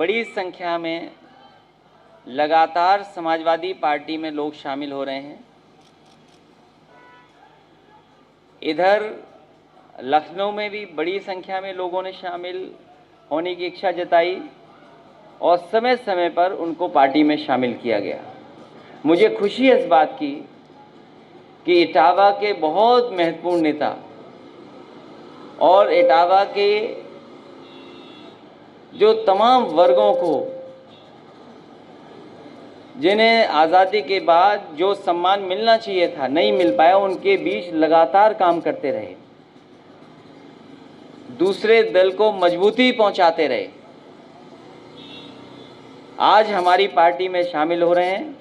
बड़ी संख्या में लगातार समाजवादी पार्टी में लोग शामिल हो रहे हैं। इधर लखनऊ में भी बड़ी संख्या में लोगों ने शामिल होने की इच्छा जताई और समय समय पर उनको पार्टी में शामिल किया गया। मुझे खुशी है इस बात की कि इटावा के बहुत महत्वपूर्ण नेता और इटावा के जो तमाम वर्गों को जिन्हें आज़ादी के बाद जो सम्मान मिलना चाहिए था नहीं मिल पाया, उनके बीच लगातार काम करते रहे, दूसरे दल को मजबूती पहुंचाते रहे। आज हमारी पार्टी में शामिल हो रहे हैं।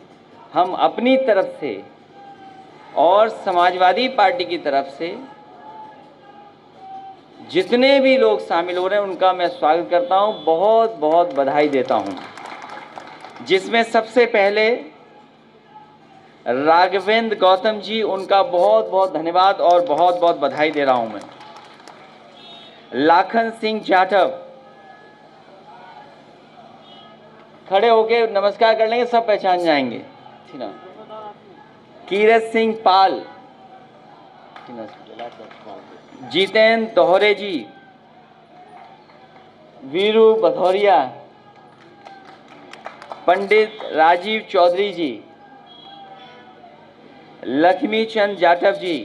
हम अपनी तरफ से और समाजवादी पार्टी की तरफ से जितने भी लोग शामिल हो रहे हैं उनका मैं स्वागत करता हूं, बहुत बहुत बधाई देता हूं। जिसमें सबसे पहले राघवेंद्र गौतम जी, उनका बहुत बहुत धन्यवाद और बहुत बहुत बधाई दे रहा हूं मैं। लाखन सिंह जाटव, खड़े होके नमस्कार कर लेंगे, सब पहचान जाएंगे। कीरत सिंह पाल, जितेंद्र दोहरे जी, वीरू भदौरिया, पंडित राजीव चौधरी जी, लक्ष्मी चंद जाटव जी,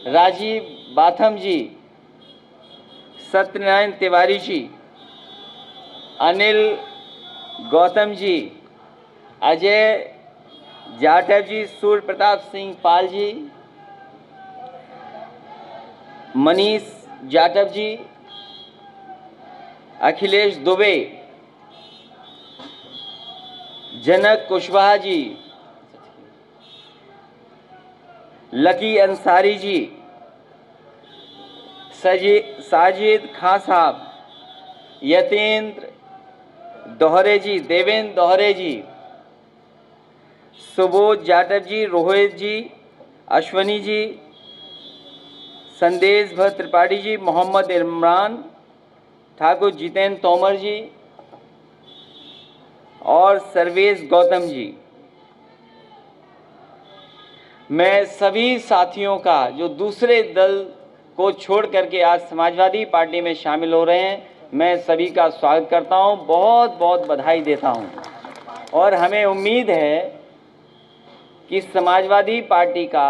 राजीव बाथम जी, सत्यनारायण तिवारी जी, अनिल गौतम जी, अजय जाटव जी, सूर्य प्रताप सिंह पाल जी, मनीष जाटव जी, अखिलेश दुबे, जनक कुशवाहा जी, लकी अंसारी जी, साजिद खां साहब, यतेंद्र दोहरे जी, देवेंद्र दोहरे जी, सुबोध जाटव जी, रोहित जी, अश्वनी जी, संदेश भट्ट त्रिपाठी जी, मोहम्मद इमरान ठाकुर, जितेंद्र तोमर जी और सर्वेश गौतम जी। मैं सभी साथियों का जो दूसरे दल को छोड़ करके आज समाजवादी पार्टी में शामिल हो रहे हैं, मैं सभी का स्वागत करता हूं, बहुत बहुत बधाई देता हूं। और हमें उम्मीद है कि समाजवादी पार्टी का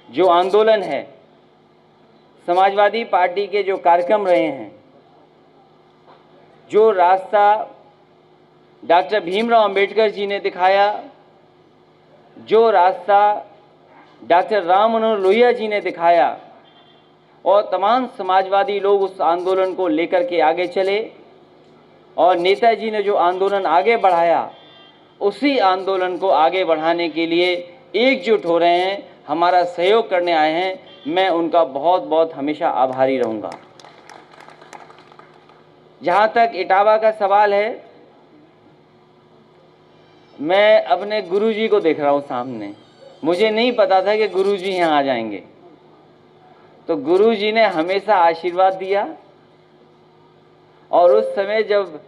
जो आंदोलन है, समाजवादी पार्टी के जो कार्यक्रम रहे हैं, जो रास्ता डॉक्टर भीमराव अंबेडकर जी ने दिखाया, जो रास्ता डॉक्टर राम मनोहर लोहिया जी ने दिखाया और तमाम समाजवादी लोग उस आंदोलन को लेकर के आगे चले और नेताजी ने जो आंदोलन आगे बढ़ाया, उसी आंदोलन को आगे बढ़ाने के लिए एकजुट हो रहे हैं, हमारा सहयोग करने आए हैं। मैं उनका बहुत बहुत हमेशा आभारी रहूंगा। जहां तक इटावा का सवाल है, मैं अपने गुरुजी को देख रहा हूं सामने। मुझे नहीं पता था कि गुरुजी यहां आ जाएंगे, तो गुरुजी ने हमेशा आशीर्वाद दिया और उस समय जब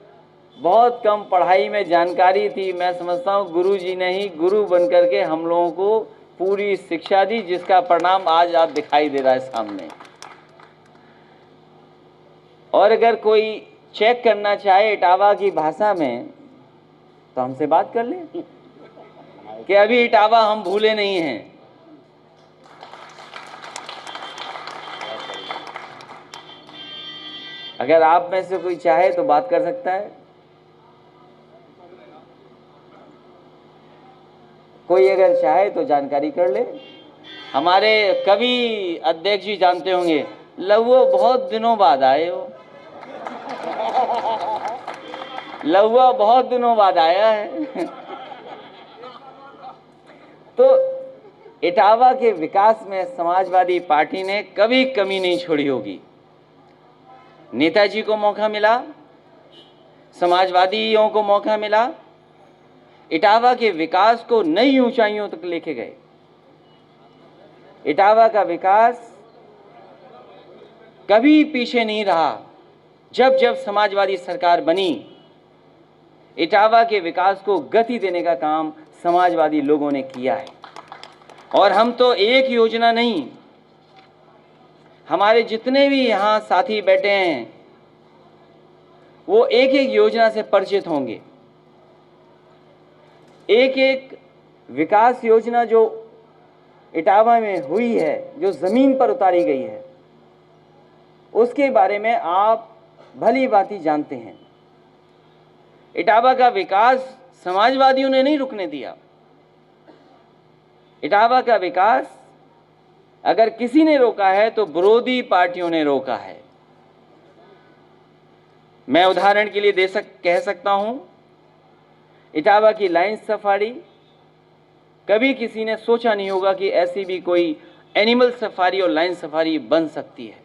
बहुत कम पढ़ाई में जानकारी थी, मैं समझता हूं गुरुजी ने ही गुरु बनकर के हम लोगों को पूरी शिक्षा दी, जिसका परिणाम आज आप दिखाई दे रहा है सामने। और अगर कोई चेक करना चाहे इटावा की भाषा में तो हमसे बात कर ले कि अभी इटावा हम भूले नहीं हैं। अगर आप में से कोई चाहे तो बात कर सकता है। कोई अगर चाहे तो जानकारी कर ले। हमारे कवि अध्यक्ष जी जानते होंगे, लहुआ बहुत दिनों बाद आए हो। लहुआ बहुत दिनों बाद आया है। तो इटावा के विकास में समाजवादी पार्टी ने कभी कमी नहीं छोड़ी होगी। नेताजी को मौका मिला, समाजवादियों को मौका मिला, इटावा के विकास को नई ऊंचाइयों तक लेके गए। इटावा का विकास कभी पीछे नहीं रहा। जब जब समाजवादी सरकार बनी, इटावा के विकास को गति देने का काम समाजवादी लोगों ने किया है। और हम तो एक योजना नहीं, हमारे जितने भी यहाँ साथी बैठे हैं वो एक एक योजना से परिचित होंगे। एक एक विकास योजना जो इटावा में हुई है, जो जमीन पर उतारी गई है, उसके बारे में आप भली भांति जानते हैं। इटावा का विकास समाजवादियों ने नहीं रुकने दिया। इटावा का विकास अगर किसी ने रोका है तो विरोधी पार्टियों ने रोका है। मैं उदाहरण के लिए कह सकता हूं, इटावा की लाइन सफारी, कभी किसी ने सोचा नहीं होगा कि ऐसी भी कोई एनिमल सफारी और लाइन सफारी बन सकती है।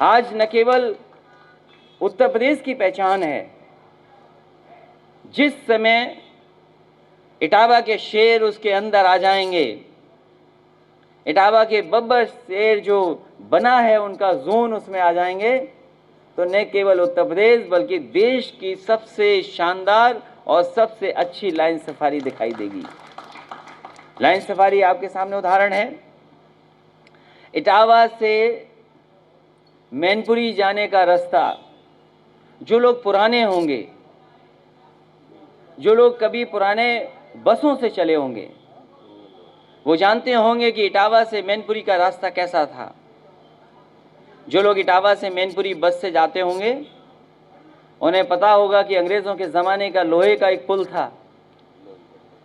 आज न केवल उत्तर प्रदेश की पहचान है, जिस समय इटावा के शेर उसके अंदर आ जाएंगे, इटावा के बब्बर शेर जो बना है उनका जोन उसमें आ जाएंगे, तो न केवल उत्तर प्रदेश बल्कि देश की सबसे शानदार और सबसे अच्छी लाइन सफारी दिखाई देगी। लाइन सफारी आपके सामने उदाहरण है। इटावा से मैनपुरी जाने का रास्ता, जो लोग पुराने होंगे, जो लोग कभी पुराने बसों से चले होंगे, वो जानते होंगे कि इटावा से मैनपुरी का रास्ता कैसा था। जो लोग इटावा से मैनपुरी बस से जाते होंगे उन्हें पता होगा कि अंग्रेज़ों के ज़माने का लोहे का एक पुल था।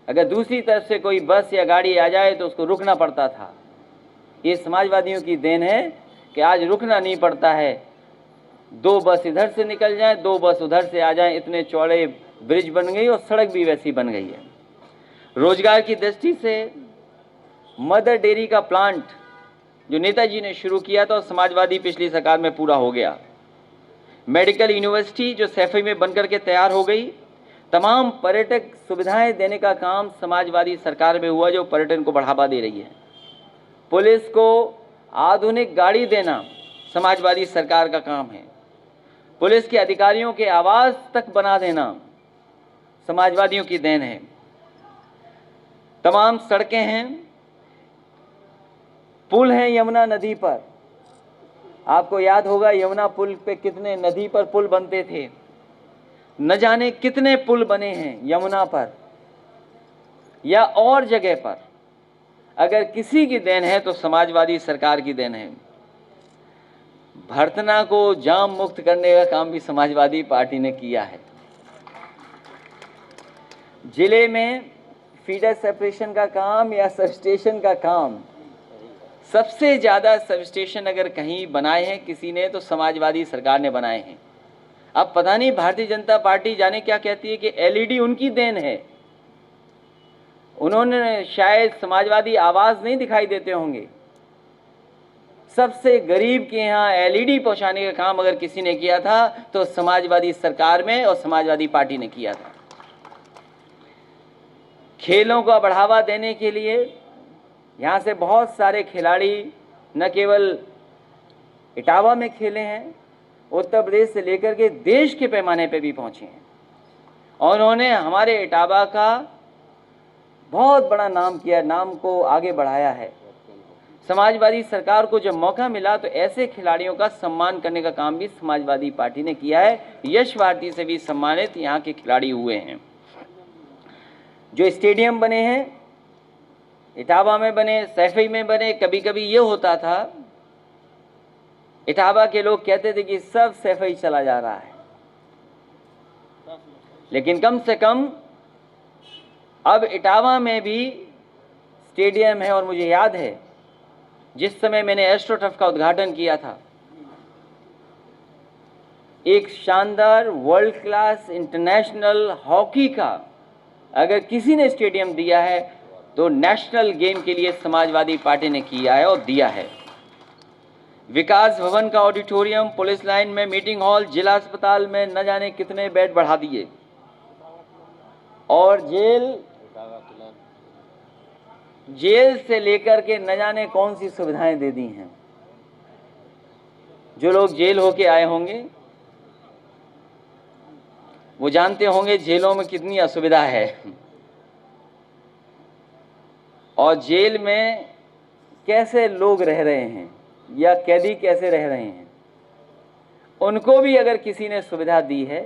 अगर दूसरी तरफ से कोई बस या गाड़ी आ जाए तो उसको रुकना पड़ता था। ये समाजवादियों की देन है कि आज रुकना नहीं पड़ता है। दो बस इधर से निकल जाएं, दो बस उधर से आ जाएं, इतने चौड़े ब्रिज बन गई और सड़क भी वैसी बन गई है। रोजगार की दृष्टि से मदर डेयरी का प्लांट जो नेताजी ने शुरू किया था, समाजवादी पिछली सरकार में पूरा हो गया। मेडिकल यूनिवर्सिटी जो सैफई में बनकर के तैयार हो गई, तमाम पर्यटक सुविधाएं देने का काम समाजवादी सरकार में हुआ, जो पर्यटन को बढ़ावा दे रही है। पुलिस को आधुनिक गाड़ी देना समाजवादी सरकार का काम है। पुलिस के अधिकारियों के आवास तक बना देना समाजवादियों की देन है। तमाम सड़कें हैं, पुल हैं यमुना नदी पर। आपको याद होगा यमुना पुल पे कितने नदी पर पुल बनते थे, न जाने कितने पुल बने हैं यमुना पर या और जगह पर। अगर किसी की देन है तो समाजवादी सरकार की देन है। भरतना को जाम मुक्त करने का काम भी समाजवादी पार्टी ने किया है। जिले में फीडर सेपरेशन का काम या सब स्टेशन का काम, सबसे ज़्यादा सब स्टेशन अगर कहीं बनाए हैं किसी ने तो समाजवादी सरकार ने बनाए हैं। अब पता नहीं भारतीय जनता पार्टी जाने क्या कहती है कि एलईडी उनकी देन है। उन्होंने शायद समाजवादी आवाज़ नहीं दिखाई देते होंगे। सबसे गरीब के यहाँ एलईडी पहुँचाने का काम अगर किसी ने किया था तो समाजवादी सरकार में और समाजवादी पार्टी ने किया था। खेलों का बढ़ावा देने के लिए यहाँ से बहुत सारे खिलाड़ी न केवल इटावा में खेले हैं, उत्तर प्रदेश से लेकर के देश के पैमाने पे भी पहुँचे हैं और उन्होंने हमारे इटावा का बहुत बड़ा नाम किया, नाम को आगे बढ़ाया है। समाजवादी सरकार को जब मौका मिला तो ऐसे खिलाड़ियों का सम्मान करने का काम भी समाजवादी पार्टी ने किया है। यश भारती से भी सम्मानित यहाँ के खिलाड़ी हुए हैं। जो स्टेडियम बने हैं, इटावा में बने, सैफई में बने। कभी कभी ये होता था, इटावा के लोग कहते थे कि सब सैफई चला जा रहा है, लेकिन कम से कम अब इटावा में भी स्टेडियम है। और मुझे याद है जिस समय मैंने एस्ट्रोटर्फ का उद्घाटन किया था, एक शानदार वर्ल्ड क्लास इंटरनेशनल हॉकी का अगर किसी ने स्टेडियम दिया है तो नेशनल गेम के लिए समाजवादी पार्टी ने किया है और दिया है। विकास भवन का ऑडिटोरियम, पुलिस लाइन में मीटिंग हॉल, जिला अस्पताल में न जाने कितने बेड बढ़ा दिए और जेल से लेकर के न जाने कौन सी सुविधाएं दे दी हैं। जो लोग जेल होके आए होंगे वो जानते होंगे जेलों में कितनी असुविधा है और जेल में कैसे लोग रह रहे हैं या कैदी कैसे रह रहे हैं। उनको भी अगर किसी ने सुविधा दी है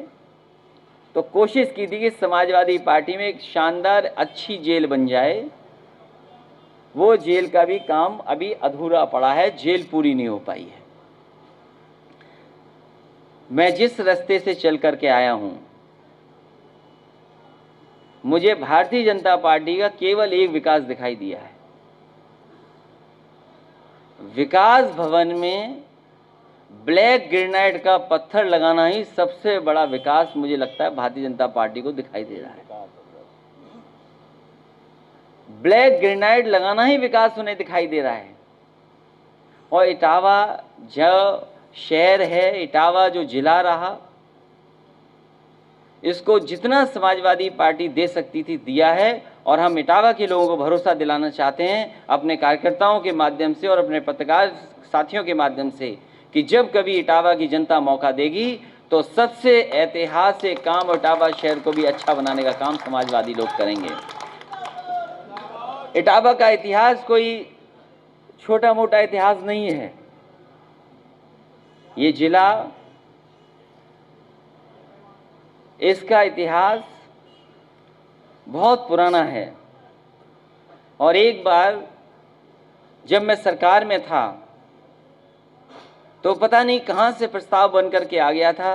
तो कोशिश की थी कि समाजवादी पार्टी में एक शानदार अच्छी जेल बन जाए। वो जेल का भी काम अभी अधूरा पड़ा है, जेल पूरी नहीं हो पाई है। मैं जिस रास्ते से चल करके आया हूं, मुझे भारतीय जनता पार्टी का केवल एक विकास दिखाई दिया है। विकास भवन में ब्लैक ग्रेनाइट का पत्थर लगाना ही सबसे बड़ा विकास मुझे लगता है भारतीय जनता पार्टी को दिखाई दे रहा है। ब्लैक ग्रेनाइट लगाना ही विकास उन्हें दिखाई दे रहा है। और इटावा जो शहर है, इटावा जो जिला रहा, इसको जितना समाजवादी पार्टी दे सकती थी दिया है। और हम इटावा के लोगों को भरोसा दिलाना चाहते हैं अपने कार्यकर्ताओं के माध्यम से और अपने पत्रकार साथियों के माध्यम से कि जब कभी इटावा की जनता मौका देगी तो सबसे ऐतिहासिक काम इटावा शहर को भी अच्छा बनाने का काम समाजवादी लोग करेंगे। इटावा का इतिहास कोई छोटा मोटा इतिहास नहीं है। ये जिला, इसका इतिहास बहुत पुराना है। और एक बार जब मैं सरकार में था तो पता नहीं कहां से प्रस्ताव बन करके आ गया था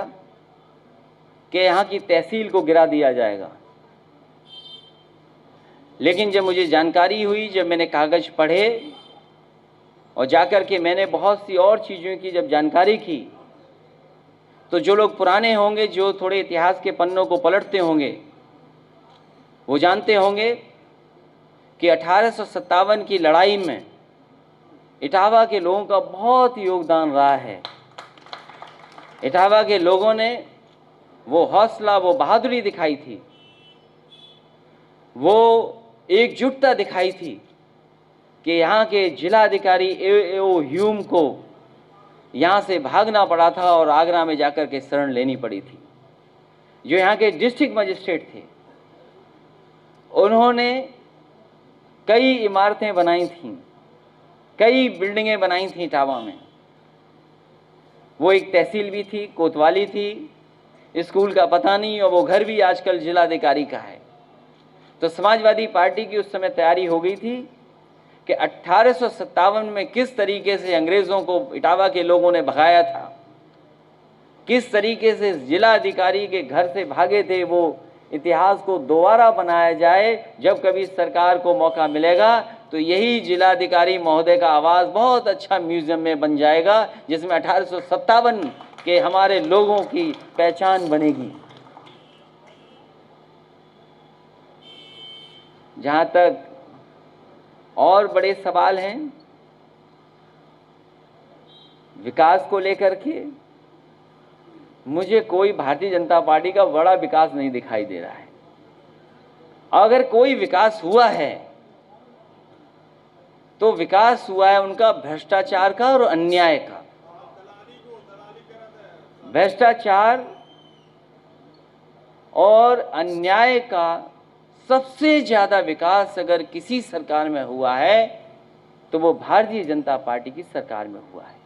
कि यहां की तहसील को गिरा दिया जाएगा। लेकिन जब मुझे जानकारी हुई, जब मैंने कागज पढ़े और जाकर के मैंने बहुत सी और चीज़ों की जब जानकारी की, तो जो लोग पुराने होंगे, जो थोड़े इतिहास के पन्नों को पलटते होंगे, वो जानते होंगे कि 1857 की लड़ाई में इटावा के लोगों का बहुत योगदान रहा है। इटावा के लोगों ने वो हौसला, वो बहादुरी दिखाई थी, वो एकजुटता दिखाई थी कि यहाँ के जिलाधिकारी ए.ओ. ह्यूम को यहाँ से भागना पड़ा था और आगरा में जाकर के शरण लेनी पड़ी थी। जो यहाँ के डिस्ट्रिक्ट मजिस्ट्रेट थे, उन्होंने कई इमारतें बनाई थीं, कई बिल्डिंगें बनाई थीं इटावा में। वो एक तहसील भी थी, कोतवाली थी, स्कूल का पता नहीं, और वो घर भी आजकल जिलाधिकारी का है। तो समाजवादी पार्टी की उस समय तैयारी हो गई थी कि 1857 में किस तरीके से अंग्रेज़ों को इटावा के लोगों ने भगाया था, किस तरीके से जिलाधिकारी के घर से भागे थे, वो इतिहास को दोबारा बनाया जाए। जब कभी सरकार को मौका मिलेगा तो यही जिलाधिकारी महोदय का आवास बहुत अच्छा म्यूजियम में बन जाएगा, जिसमें 1857 के हमारे लोगों की पहचान बनेगी। जहाँ तक और बड़े सवाल हैं विकास को लेकर के, मुझे कोई भारतीय जनता पार्टी का बड़ा विकास नहीं दिखाई दे रहा है। अगर कोई विकास हुआ है तो विकास हुआ है उनका भ्रष्टाचार का और अन्याय का। भ्रष्टाचार और अन्याय का सबसे ज्यादा विकास अगर किसी सरकार में हुआ है तो वो भारतीय जनता पार्टी की सरकार में हुआ है।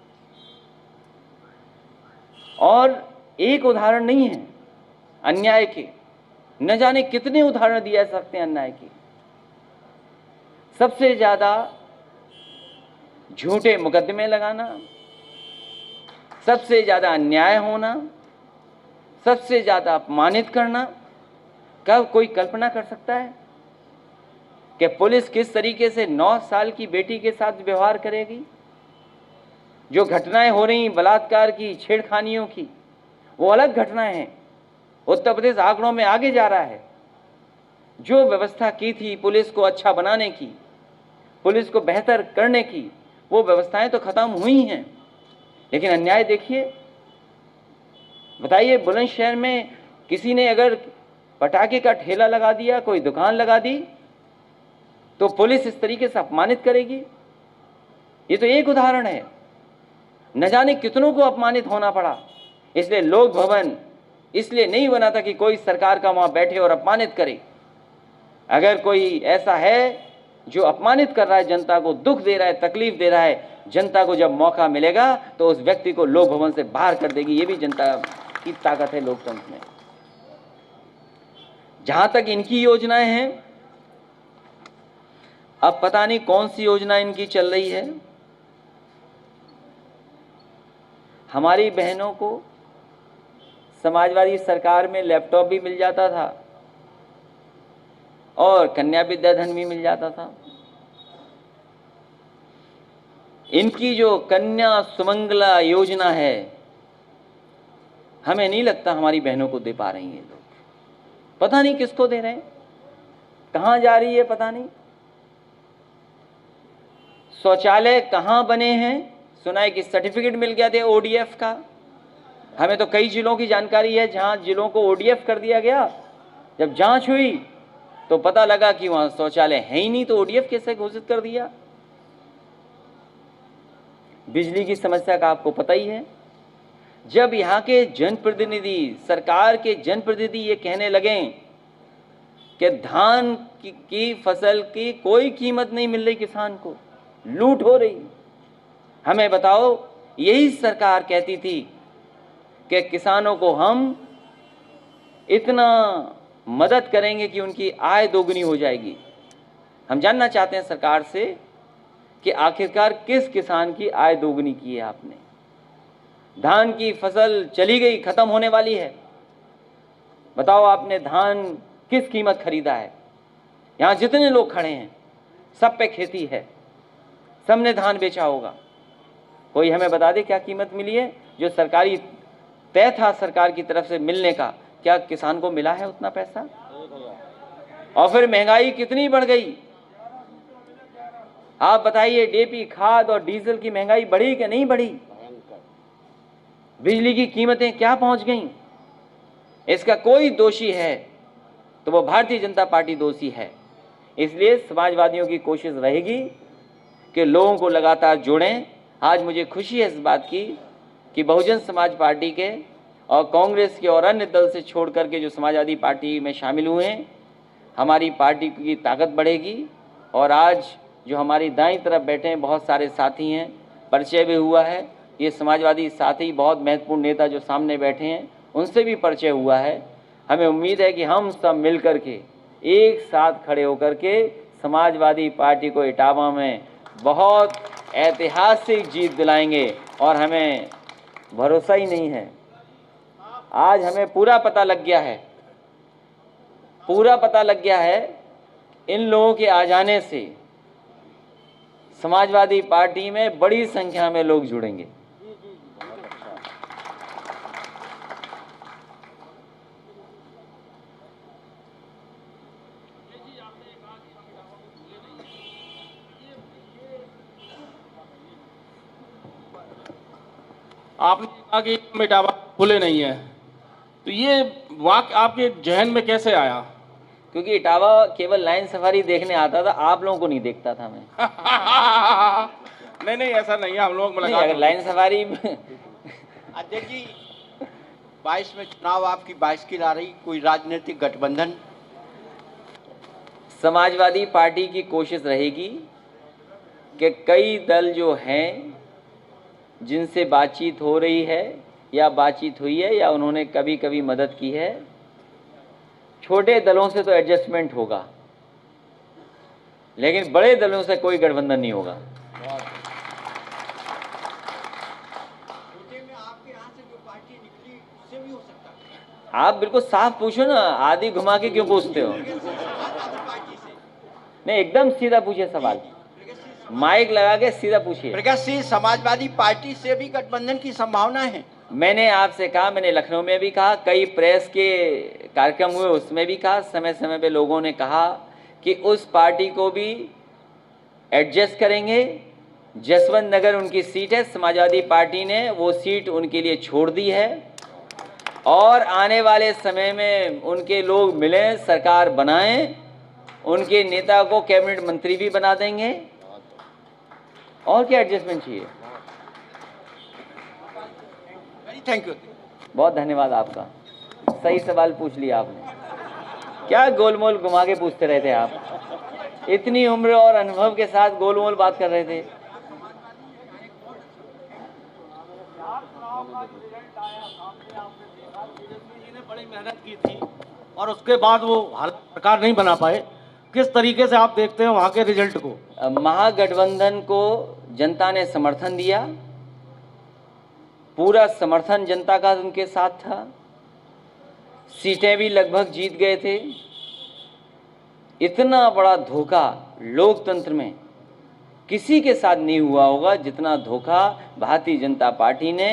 और एक उदाहरण नहीं है अन्याय के, न जाने कितने उदाहरण दिए जा सकते हैं अन्याय के। सबसे ज्यादा झूठे मुकदमे लगाना, सबसे ज्यादा अन्याय होना, सबसे ज्यादा अपमानित करना। कब कोई कल्पना कर सकता है कि पुलिस किस तरीके से 9 साल की बेटी के साथ व्यवहार करेगी? जो घटनाएं हो रही बलात्कार की, छेड़खानियों की, वो अलग घटनाएं हैं। उत्तर प्रदेश आंकड़ों में आगे जा रहा है। जो व्यवस्था की थी पुलिस को अच्छा बनाने की, पुलिस को बेहतर करने की, वो व्यवस्थाएं तो खत्म हुई हैं। लेकिन अन्याय देखिए, बताइए बुलंदशहर में किसी ने अगर पटाखे का ठेला लगा दिया, कोई दुकान लगा दी, तो पुलिस इस तरीके से अपमानित करेगी? ये तो एक उदाहरण है। न जाने कितनों को अपमानित होना पड़ा। इसलिए लोक भवन इसलिए नहीं बना था कि कोई सरकार का वहां बैठे और अपमानित करे। अगर कोई ऐसा है जो अपमानित कर रहा है, जनता को दुख दे रहा है, तकलीफ दे रहा है, जनता को जब मौका मिलेगा तो उस व्यक्ति को लोक भवन से बाहर कर देगी। ये भी जनता की ताकत है लोकतंत्र में। जहां तक इनकी योजनाएं हैं, अब पता नहीं कौन सी योजना इनकी चल रही है। हमारी बहनों को समाजवादी सरकार में लैपटॉप भी मिल जाता था और कन्या विद्याधन भी मिल जाता था। इनकी जो कन्या सुमंगला योजना है, हमें नहीं लगता हमारी बहनों को दे पा रही हैं लोग। पता नहीं किसको दे रहे हैं, कहां जा रही है पता नहीं। शौचालय कहां बने हैं, सुना है कि सर्टिफिकेट मिल गया था ओडीएफ का। हमें तो कई जिलों की जानकारी है जहां जिलों को ओडीएफ कर दिया गया। जब जांच हुई तो पता लगा कि वहां शौचालय है ही नहीं, तो ओडीएफ कैसे घोषित कर दिया। बिजली की समस्या का आपको पता ही है। जब यहाँ के जनप्रतिनिधि, सरकार के जनप्रतिनिधि ये कहने लगे कि धान की फसल की कोई कीमत नहीं मिल रही किसान को, लूट हो रही, हमें बताओ, यही सरकार कहती थी कि किसानों को हम इतना मदद करेंगे कि उनकी आय दोगुनी हो जाएगी। हम जानना चाहते हैं सरकार से कि आखिरकार किस किसान की आय दोगुनी की है आपने। धान की फसल चली गई, खत्म होने वाली है, बताओ आपने धान किस कीमत खरीदा है। यहां जितने लोग खड़े हैं सब पे खेती है, सबने धान बेचा होगा। कोई हमें बता दे क्या कीमत मिली है। जो सरकारी तय था सरकार की तरफ से मिलने का, क्या किसान को मिला है उतना पैसा। और फिर महंगाई कितनी बढ़ गई, आप बताइए। डीएपी खाद और डीजल की महंगाई बढ़ी कि नहीं बढ़ी। बिजली की कीमतें क्या पहुंच गईं। इसका कोई दोषी है तो वो भारतीय जनता पार्टी दोषी है। इसलिए समाजवादियों की कोशिश रहेगी कि लोगों को लगातार जोड़ें। आज मुझे खुशी है इस बात की कि बहुजन समाज पार्टी के और कांग्रेस के और अन्य दल से छोड़ करके जो समाजवादी पार्टी में शामिल हुए हैं, हमारी पार्टी की ताकत बढ़ेगी। और आज जो हमारी दाईं तरफ बैठे हैं बहुत सारे साथी हैं, परिचय भी हुआ है। ये समाजवादी साथी बहुत महत्वपूर्ण नेता जो सामने बैठे हैं उनसे भी परिचय हुआ है। हमें उम्मीद है कि हम सब मिल कर के एक साथ खड़े होकर के समाजवादी पार्टी को इटावा में बहुत ऐतिहासिक जीत दिलाएंगे। और हमें भरोसा ही नहीं है, आज हमें पूरा पता लग गया है इन लोगों के आ जाने से समाजवादी पार्टी में बड़ी संख्या में लोग जुड़ेंगे। आपने कहा कि हम इटावा खुले नहीं है, तो ये वाक्य आपके जहन में कैसे आया। क्योंकि इटावा केवल लाइन सफारी देखने आता था, आप लोगों को नहीं देखता था मैं। नहीं ऐसा नहीं है, हम लोग अगर लाइन सफारी अध्यक्ष जी 22 में चुनाव आपकी 22 की ला रही, कोई राजनीतिक गठबंधन। समाजवादी पार्टी की कोशिश रहेगी कि कई दल जो हैं जिनसे बातचीत हो रही है या बातचीत हुई है या उन्होंने कभी कभी मदद की है, छोटे दलों से तो एडजस्टमेंट होगा लेकिन बड़े दलों से कोई गठबंधन नहीं होगा। आप बिल्कुल साफ पूछो ना, आदि घुमा के क्यों पूछते हो। नहीं, एकदम सीधा पूछिए सवाल, माइक लगा के सीधा पूछिए। प्रगतिशील समाजवादी पार्टी से भी गठबंधन की संभावना है। मैंने आपसे कहा, मैंने लखनऊ में भी कहा, कई प्रेस के कार्यक्रम हुए उसमें भी कहा, समय समय पे लोगों ने कहा कि उस पार्टी को भी एडजस्ट करेंगे। जसवंत नगर उनकी सीट है, समाजवादी पार्टी ने वो सीट उनके लिए छोड़ दी है और आने वाले समय में उनके लोग मिलें, सरकार बनाएं, उनके नेता को कैबिनेट मंत्री भी बना देंगे। और क्या एडजस्टमेंट चाहिए। Thank you. बहुत धन्यवाद आपका, सही सवाल पूछ लिया आपने। क्या गोलमोल घुमा के पूछते रहे थे आप, इतनी उम्र और अनुभव के साथ गोलमोल बात कर रहे थे। बड़ी मेहनत की थी और उसके बाद वो सरकार नहीं बना पाए, किस तरीके से आप देखते हैं वहाँ के रिजल्ट को? महागठबंधन को जनता ने समर्थन दिया, पूरा समर्थन जनता का उनके साथ था, सीटें भी लगभग जीत गए थे। इतना बड़ा धोखा लोकतंत्र में किसी के साथ नहीं हुआ होगा जितना धोखा भारतीय जनता पार्टी ने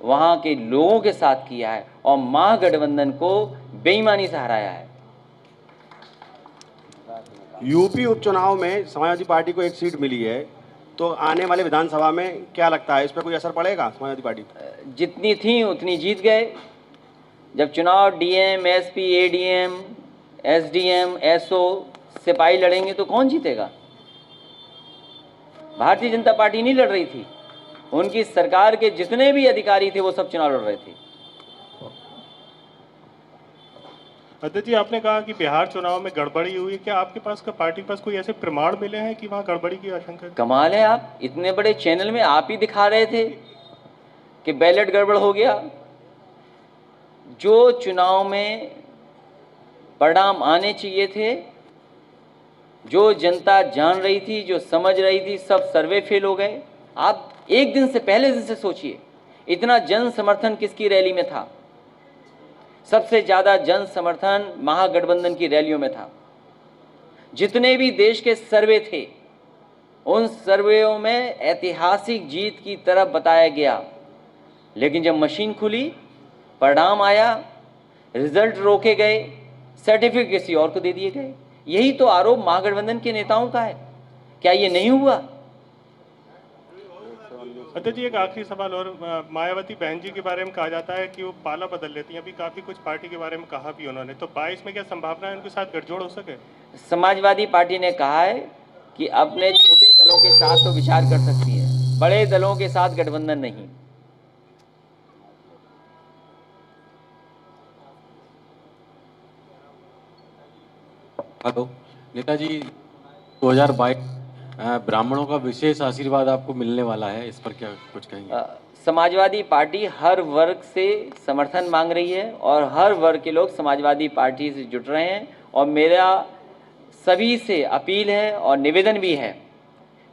वहां के लोगों के साथ किया है और महागठबंधन को बेईमानी से हराया है। यूपी उपचुनाव में समाजवादी पार्टी को एक सीट मिली है, तो आने वाले विधानसभा में क्या लगता है, इस पर कोई असर पड़ेगा समाजवादी पार्टी? जितनी थी उतनी जीत गए। जब चुनाव DM, SP, ADM, SDM, SO, सिपाही लड़ेंगे तो कौन जीतेगा? भारतीय जनता पार्टी नहीं लड़ रही थी, उनकी सरकार के जितने भी अधिकारी थे वो सब चुनाव लड़ रहे थे। अध्यक्ष जी, आपने कहा कि बिहार चुनाव में गड़बड़ी हुई, क्या आपके पास पार्टी के पास कोई ऐसे प्रमाण मिले हैं कि वहां गड़बड़ी की आशंका है? कमाल है, आप इतने बड़े चैनल में आप ही दिखा रहे थे कि बैलेट गड़बड़ हो गया। जो चुनाव में परिणाम आने चाहिए थे, जो जनता जान रही थी, जो समझ रही थी, सब सर्वे फेल हो गए। आप एक दिन से पहले दिन से सोचिए, इतना जन समर्थन किसकी रैली में था? सबसे ज्यादा जन समर्थन महागठबंधन की रैलियों में था। जितने भी देश के सर्वे थे उन सर्वेयों में ऐतिहासिक जीत की तरफ बताया गया, लेकिन जब मशीन खुली, परिणाम आया, रिजल्ट रोके गए, सर्टिफिकेट किसी और को दे दिए गए। यही तो आरोप महागठबंधन के नेताओं का है। क्या ये नहीं हुआ? अध्यक्ष जी, एक आखिरी सवाल और। मायावती बहन जी के बारे में कहा जाता है कि वो पाला बदल लेती हैं, अभी काफी कुछ पार्टी के बारे में कहा भी उन्होंने, तो 22 में क्या संभावना है उनके साथ गठजोड़ हो सके? समाजवादी पार्टी ने कहा है कि अपने छोटे दलों के साथ तो विचार कर सकती है, बड़े दलों के साथ गठबंधन नहीं। हेलो नेताजी, 2022 ब्राह्मणों का विशेष आशीर्वाद आपको मिलने वाला है, इस पर क्या कुछ कहेंगे? समाजवादी पार्टी हर वर्ग से समर्थन मांग रही है और हर वर्ग के लोग समाजवादी पार्टी से जुट रहे हैं, और मेरा सभी से अपील है और निवेदन भी है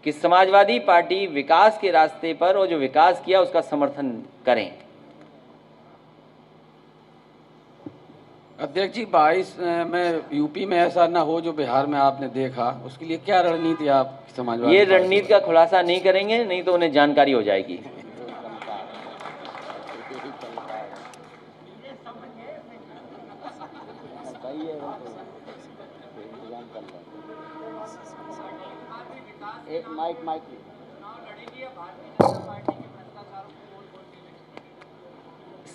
कि समाजवादी पार्टी विकास के रास्ते पर और जो विकास किया उसका समर्थन करें। अध्यक्ष जी, 22 में यूपी में ऐसा ना हो जो बिहार में आपने देखा, उसके लिए क्या रणनीति आप समाजवादी? ये रणनीति का खुलासा नहीं करेंगे, नहीं तो उन्हें जानकारी हो जाएगी। एक माइक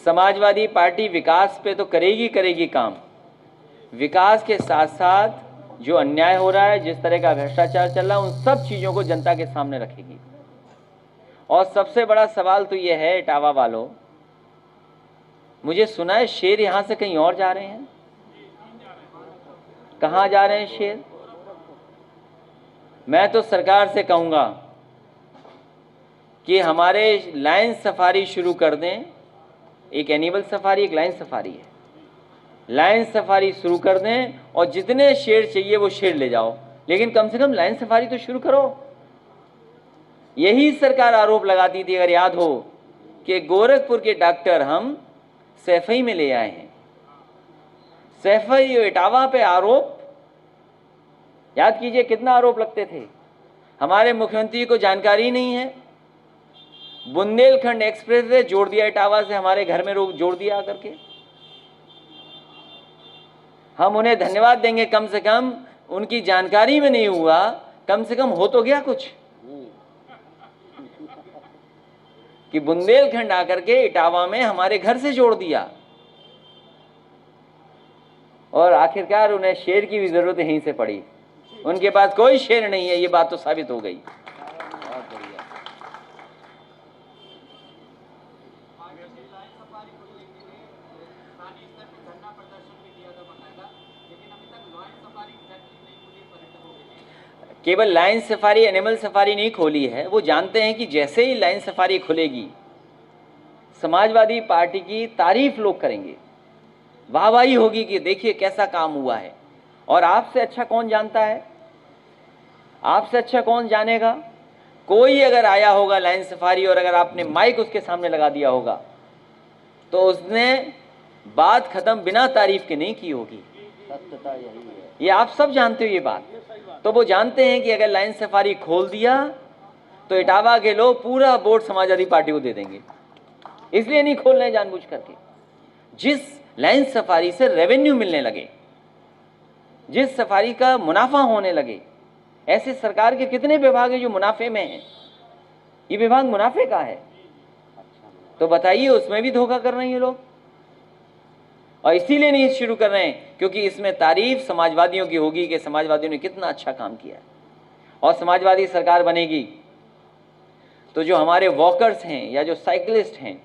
समाजवादी पार्टी विकास पे तो करेगी काम। विकास के साथ साथ जो अन्याय हो रहा है, जिस तरह का भ्रष्टाचार चल रहा है, उन सब चीजों को जनता के सामने रखेगी। और सबसे बड़ा सवाल तो यह है, इटावा वालों, मुझे सुना है शेर यहां से कहीं और जा रहे हैं। कहां जा रहे हैं शेर? मैं तो सरकार से कहूंगा कि हमारे लाइन सफारी शुरू कर दें। एक एनिमल सफारी, एक लाइन सफारी है। लाइन सफारी शुरू कर दें और जितने शेर चाहिए वो शेर ले जाओ, लेकिन कम से कम लाइन सफारी तो शुरू करो। यही सरकार आरोप लगाती थी, अगर याद हो, कि गोरखपुर के डॉक्टर हम सैफई में ले आए हैं। सैफई इटावा पे आरोप, याद कीजिए कितना आरोप लगते थे। हमारे मुख्यमंत्री को जानकारी नहीं है। बुंदेलखंड एक्सप्रेस वे जोड़ दिया इटावा से, हमारे घर में रोक जोड़ दिया करके। हम उन्हें धन्यवाद देंगे, कम से कम उनकी जानकारी में नहीं हुआ, कम से कम हो तो गया कुछ, कि बुंदेलखंड आकर के इटावा में हमारे घर से जोड़ दिया। और आखिरकार उन्हें शेर की भी जरूरत यहीं से पड़ी। उनके पास कोई शेर नहीं है, ये बात तो साबित हो गई। केवल लाइन सफारी, एनिमल सफारी नहीं खोली है, वो जानते हैं कि जैसे ही लाइन सफारी खुलेगी समाजवादी पार्टी की तारीफ लोग करेंगे, वाहवाही होगी कि देखिए कैसा काम हुआ है। और आपसे अच्छा कौन जानता है, आपसे अच्छा कौन जानेगा? कोई अगर आया होगा लाइन सफारी और अगर आपने माइक उसके सामने लगा दिया होगा तो उसने बात खत्म बिना तारीफ के नहीं की होगी। सत्यता यही है, ये आप सब जानते हो ये बात। तो वो जानते हैं कि अगर लाइन सफारी खोल दिया तो इटावा के लोग पूरा वोट समाजवादी पार्टी को दे देंगे, इसलिए नहीं खोल रहे जानबूझ करके। जिस लाइन सफारी से रेवेन्यू मिलने लगे, जिस सफारी का मुनाफा होने लगे, ऐसे सरकार के कितने विभाग हैं जो मुनाफे में हैं? ये विभाग मुनाफे का है, तो बताइए उसमें भी धोखा कर रहे हैं ये लोग। और इसीलिए नहीं शुरू कर रहे हैं क्योंकि इसमें तारीफ समाजवादियों की होगी कि समाजवादियों ने कितना अच्छा काम किया है। और समाजवादी सरकार बनेगी तो जो हमारे वॉकर्स हैं या जो साइकिलिस्ट हैं,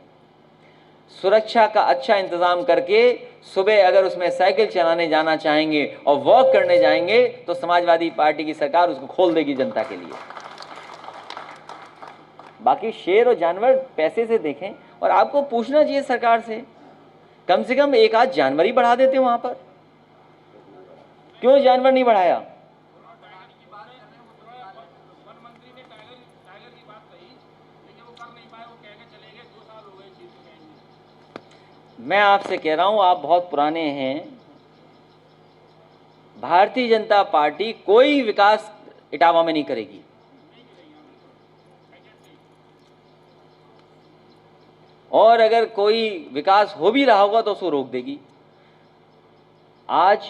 सुरक्षा का अच्छा इंतजाम करके सुबह अगर उसमें साइकिल चलाने जाना चाहेंगे और वॉक करने जाएंगे तो समाजवादी पार्टी की सरकार उसको खोल देगी जनता के लिए। बाकी शेर और जानवर पैसे से देखें, और आपको पूछना चाहिए सरकार से कम एक आध जानवर ही बढ़ा देते वहां पर, क्यों जानवर नहीं बढ़ाया? मैं आपसे कह रहा हूं, आप बहुत पुराने हैं, भारतीय जनता पार्टी कोई विकास इटावा में नहीं करेगी। और अगर कोई विकास हो भी रहा होगा तो उसको रोक देगी। आज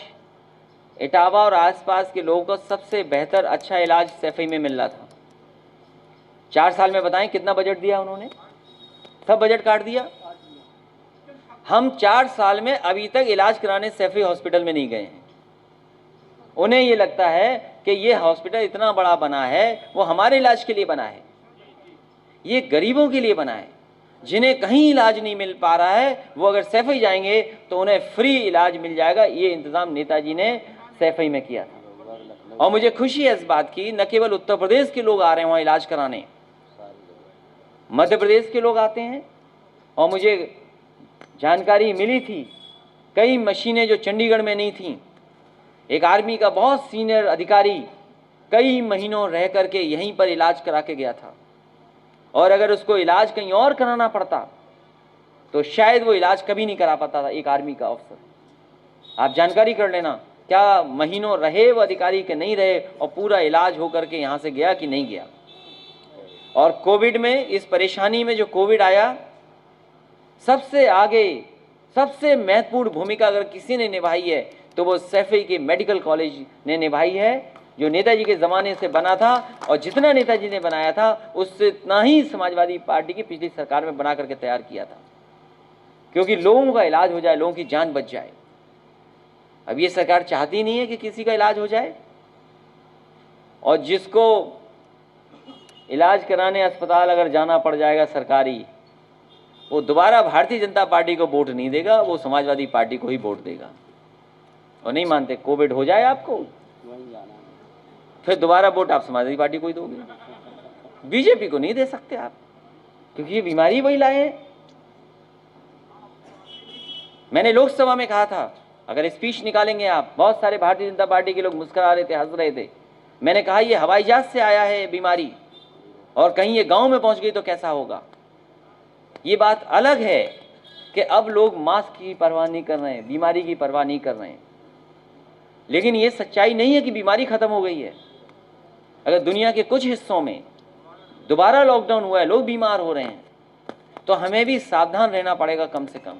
इटावा और आसपास के लोगों को सबसे बेहतर अच्छा इलाज सैफई में मिल रहा था। 4 साल में बताएं कितना बजट दिया उन्होंने? सब बजट काट दिया। हम 4 साल में अभी तक इलाज कराने सैफई हॉस्पिटल में नहीं गए हैं। उन्हें ये लगता है कि ये हॉस्पिटल इतना बड़ा बना है, वो हमारे इलाज के लिए बना है, ये गरीबों के लिए बना है। जिन्हें कहीं इलाज नहीं मिल पा रहा है वो अगर सैफई जाएंगे तो उन्हें फ्री इलाज मिल जाएगा। ये इंतजाम नेताजी ने सैफई में किया था। और मुझे खुशी है इस बात की, न केवल उत्तर प्रदेश के लोग आ रहे हैं वहाँ इलाज कराने, मध्य प्रदेश के लोग आते हैं। और मुझे जानकारी मिली थी कई मशीनें जो चंडीगढ़ में नहीं थीं, एक आर्मी का बहुत सीनियर अधिकारी कई महीनों रह करके यहीं पर इलाज करा के गया था। और अगर उसको इलाज कहीं और कराना पड़ता तो शायद वो इलाज कभी नहीं करा पाता था, एक आर्मी का अफसर। आप जानकारी कर लेना, क्या महीनों रहे वो अधिकारी के नहीं रहे और पूरा इलाज हो करके यहाँ से गया कि नहीं गया। और कोविड में, इस परेशानी में जो कोविड आया, सबसे आगे सबसे महत्वपूर्ण भूमिका अगर किसी ने निभाई है तो वो सैफई के मेडिकल कॉलेज ने निभाई है, जो नेताजी के ज़माने से बना था। और जितना नेताजी ने बनाया था उससे इतना ही समाजवादी पार्टी की पिछली सरकार में बना करके तैयार किया था, क्योंकि लोगों का इलाज हो जाए, लोगों की जान बच जाए। अब ये सरकार चाहती नहीं है कि किसी का इलाज हो जाए। और जिसको इलाज कराने अस्पताल अगर जाना पड़ जाएगा सरकारी, वो दोबारा भारतीय जनता पार्टी को वोट नहीं देगा, वो समाजवादी पार्टी को ही वोट देगा। और नहीं मानते, कोविड हो जाए आपको, फिर दोबारा वोट आप समाजवादी पार्टी को ही दोगे, बीजेपी को नहीं दे सकते आप, क्योंकि ये बीमारी वही लाए हैं। मैंने लोकसभा में कहा था अगर स्पीच निकालेंगे आप, बहुत सारे भारतीय जनता पार्टी के लोग मुस्कुरा रहे थे, हंस रहे थे। मैंने कहा ये हवाई जहाज से आया है बीमारी, और कहीं ये गांव में पहुंच गई तो कैसा होगा। ये बात अलग है कि अब लोग मास्क की परवाह नहीं कर रहे हैं, बीमारी की परवाह नहीं कर रहे हैं, लेकिन ये सच्चाई नहीं है कि बीमारी खत्म हो गई है। अगर दुनिया के कुछ हिस्सों में दोबारा लॉकडाउन हुआ है, लोग बीमार हो रहे हैं, तो हमें भी सावधान रहना पड़ेगा कम से कम।